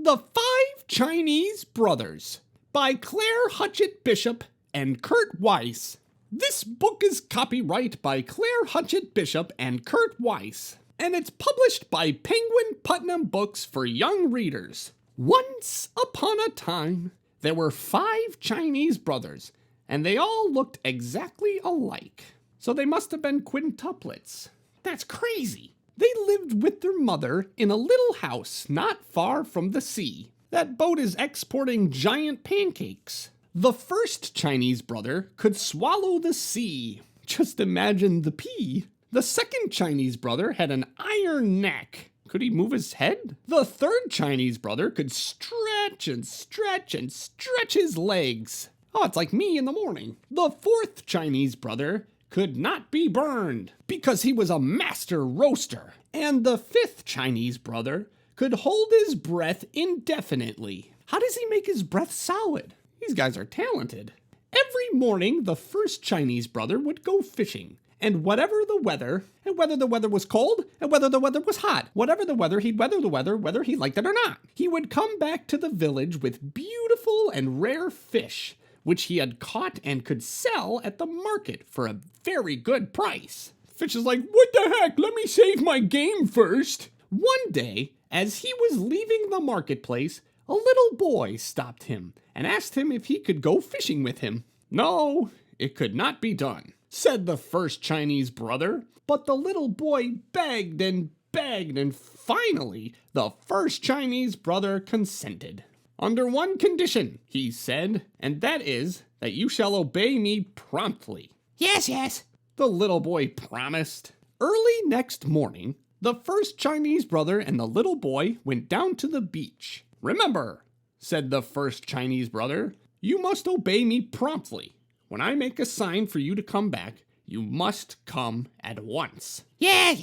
The Five Chinese Brothers by Claire Huchet Bishop and Kurt Wiese. This book is copyright by Claire Huchet Bishop and Kurt Wiese, and it's published by Penguin Putnam Books for young readers. Once upon a time, there were 5 Chinese brothers, and they all looked exactly alike. So they must have been quintuplets. That's crazy. They lived with their mother in a little house not far from the sea. That boat is exporting giant pancakes. The first Chinese brother could swallow the sea. Just imagine the pea. The second Chinese brother had an iron neck. Could he move his head? The third Chinese brother could stretch and stretch and stretch his legs. Oh, it's like me in the morning. The fourth Chinese brother could not be burned because he was a master roaster. And the fifth Chinese brother could hold his breath indefinitely. How does he make his breath solid? These guys are talented. Every morning, the first Chinese brother would go fishing. And whatever the weather, and whether the weather was cold, and whether the weather was hot, whatever the weather, he'd weather the weather, whether he liked it or not. He would come back to the village with beautiful and rare fish, which he had caught and could sell at the market for a very good price. Fish is like, what the heck, let me save my game first. One day, as he was leaving the marketplace, a little boy stopped him and asked him if he could go fishing with him. No, it could not be done, said the first Chinese brother. But the little boy begged and begged, and finally, the first Chinese brother consented. Under one condition, he said, and that is that you shall obey me promptly. Yes, the little boy promised. Early next morning, the first Chinese brother and the little boy went down to the beach. Remember, said the first Chinese brother, you must obey me promptly. When I make a sign for you to come back, you must come at once. Yeah,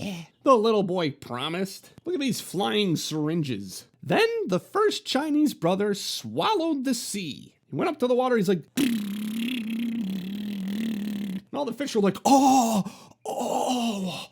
the little boy promised. Look at these flying syringes. Then the first Chinese brother swallowed the sea. He went up to the water, he's like, and all the fish were like, oh.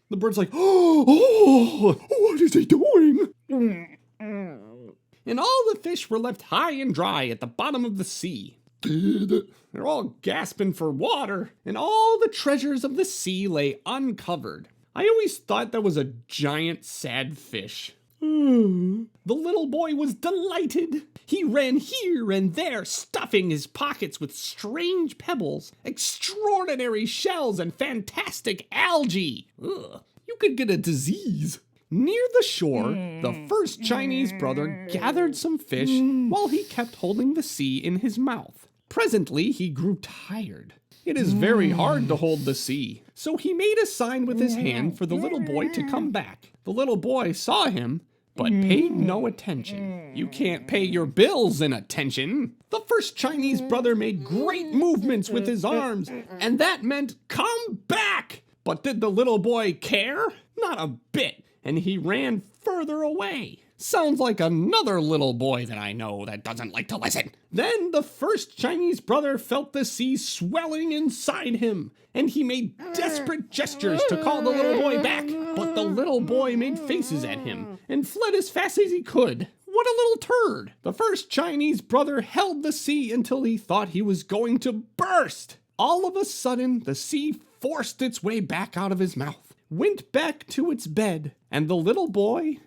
The bird's like, oh, what is he doing? And all the fish were left high and dry at the bottom of the sea. They're all gasping for water, and all the treasures of the sea lay uncovered. I always thought that was a giant sad fish. The little boy was delighted. He ran here and there, stuffing his pockets with strange pebbles, extraordinary shells, and fantastic algae. You could get a disease. Near the shore, the first Chinese brother gathered some fish while he kept holding the sea in his mouth. Presently, he grew tired. It is very hard to hold the sea, so he made a sign with his hand for the little boy to come back. The little boy saw him, but paid no attention. You can't pay your bills in attention. The first Chinese brother made great movements with his arms, and that meant come back. But did the little boy care? Not a bit, and he ran further away. Sounds like another little boy that I know that doesn't like to listen. Then the first Chinese brother felt the sea swelling inside him, and he made desperate gestures to call the little boy back. But the little boy made faces at him and fled as fast as he could. What a little turd. The first Chinese brother held the sea until he thought he was going to burst. All of a sudden, the sea forced its way back out of his mouth, went back to its bed, and the little boy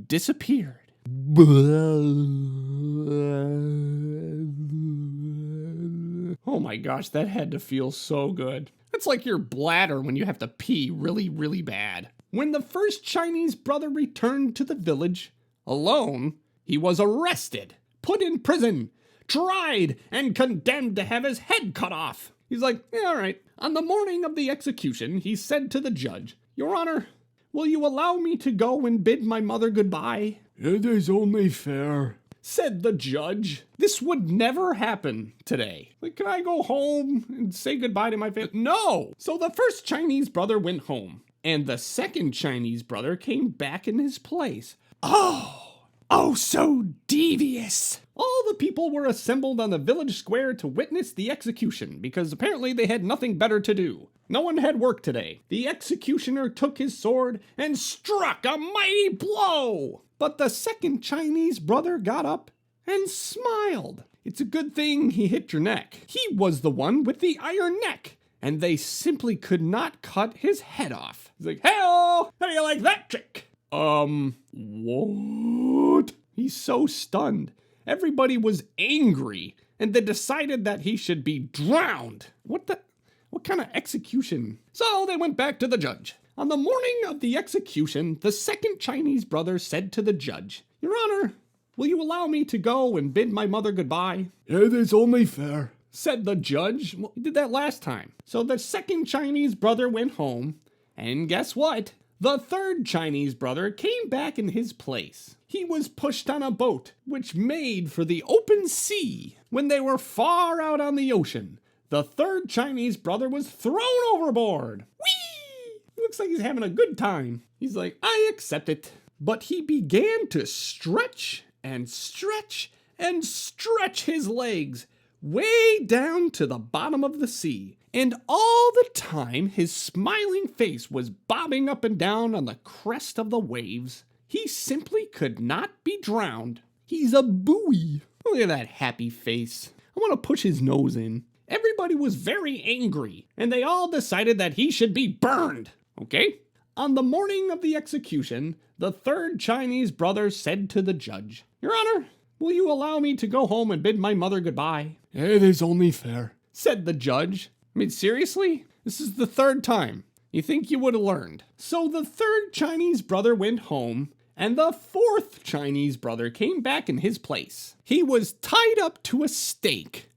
disappeared. Oh my gosh, that had to feel so good. It's like your bladder when you have to pee really, really bad. When the first Chinese brother returned to the village, alone, he was arrested, put in prison, tried, and condemned to have his head cut off. He's like, yeah, all right. On the morning of the execution, he said to the judge, Your Honor, will you allow me to go and bid my mother goodbye? It is only fair, said the judge. This would never happen today. Like, can I go home and say goodbye to my family? No! So the first Chinese brother went home, and the second Chinese brother came back in his place. Oh, so devious. All the people were assembled on the village square to witness the execution because apparently they had nothing better to do. No one had work today. The executioner took his sword and struck a mighty blow. But the second Chinese brother got up and smiled. It's a good thing he hit your neck. He was the one with the iron neck, and they simply could not cut his head off. He's like, "Hey-o, how do you like that trick?" What? He's so stunned. Everybody was angry, and they decided that he should be drowned. What kind of execution? So they went back to the judge. On the morning of the execution, the second Chinese brother said to the judge, "Your Honor, will you allow me to go and bid my mother goodbye?" "It is only fair," said the judge. Well, he did that last time. So the second Chinese brother went home, and guess what? The third Chinese brother came back in his place. He was pushed on a boat, which made for the open sea. When they were far out on the ocean, the third Chinese brother was thrown overboard. Whee! Looks like he's having a good time. He's like, "I accept it." But he began to stretch and stretch and stretch his legs way down to the bottom of the sea. And all the time, his smiling face was bobbing up and down on the crest of the waves. He simply could not be drowned. He's a buoy. Look at that happy face. I want to push his nose in. Everybody was very angry, and they all decided that he should be burned. Okay? On the morning of the execution, the third Chinese brother said to the judge, "Your Honor, will you allow me to go home and bid my mother goodbye?" "It is only fair," said the judge. I mean, seriously? This is the third time. You think you would have learned. So the third Chinese brother went home, and the fourth Chinese brother came back in his place. He was tied up to a stake.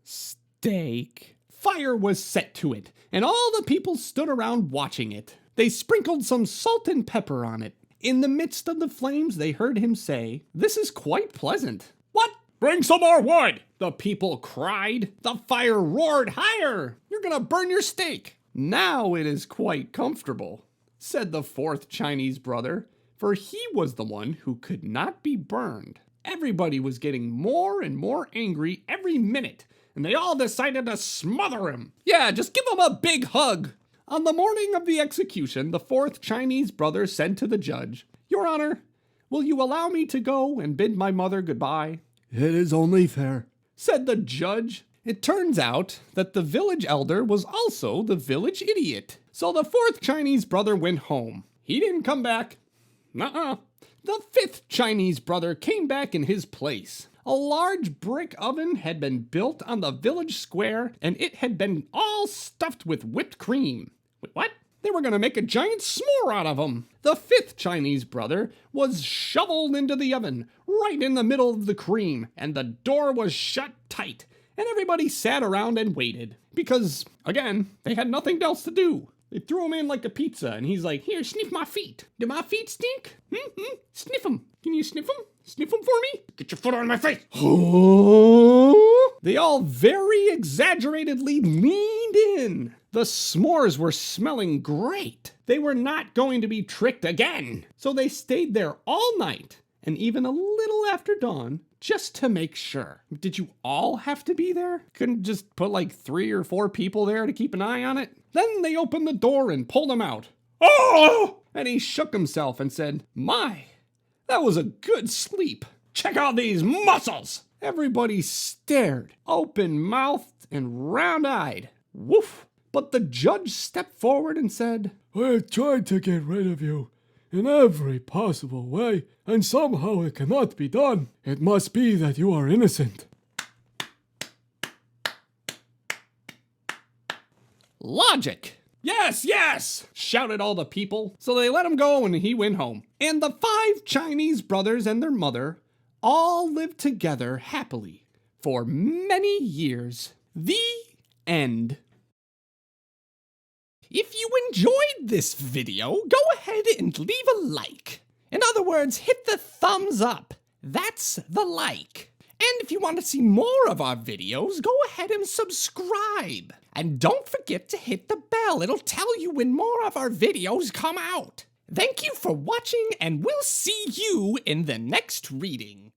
Steak. Fire was set to it, and all the people stood around watching it. They sprinkled some salt and pepper on it. In the midst of the flames, they heard him say, "This is quite pleasant." "What? Bring some more wood!" the people cried. The fire roared higher. "You're gonna burn your steak." "Now it is quite comfortable," said the fourth Chinese brother, for he was the one who could not be burned. Everybody was getting more and more angry every minute, and they all decided to smother him. Yeah, just give him a big hug. On the morning of the execution, the fourth Chinese brother said to the judge, "Your Honor, will you allow me to go and bid my mother goodbye?" "It is only fair," said the judge. It turns out that the village elder was also the village idiot. So the fourth Chinese brother went home. He didn't come back. The fifth Chinese brother came back in his place. A large brick oven had been built on the village square, and it had been all stuffed with whipped cream. Wait, what? They were going to make a giant s'more out of them. The fifth Chinese brother was shoveled into the oven, right in the middle of the cream, and the door was shut tight. And everybody sat around and waited. Because, again, they had nothing else to do. They threw him in like a pizza, and he's like, "Here, sniff my feet. Do my feet stink? Sniff them. Can you sniff them? Sniff them for me? Get your foot on my face." They all very exaggeratedly leaned in. The s'mores were smelling great. They were not going to be tricked again. So they stayed there all night, and even a little after dawn, just to make sure. Did you all have to be there? Couldn't just put like 3 or 4 people there to keep an eye on it? Then they opened the door and pulled him out. "Oh!" And he shook himself and said, "My, that was a good sleep. Check out these muscles." Everybody stared, open-mouthed and round-eyed. Woof. But the judge stepped forward and said, "I tried to get rid of you in every possible way, and somehow it cannot be done. It must be that you are innocent." "Logic! Yes, yes!" shouted all the people. So they let him go and he went home. And the 5 Chinese brothers and their mother all lived together happily for many years. The end. If you enjoyed this video, go ahead and leave a like. In other words, hit the thumbs up. That's the like. And if you want to see more of our videos, go ahead and subscribe. And don't forget to hit the bell. It'll tell you when more of our videos come out. Thank you for watching, and we'll see you in the next reading.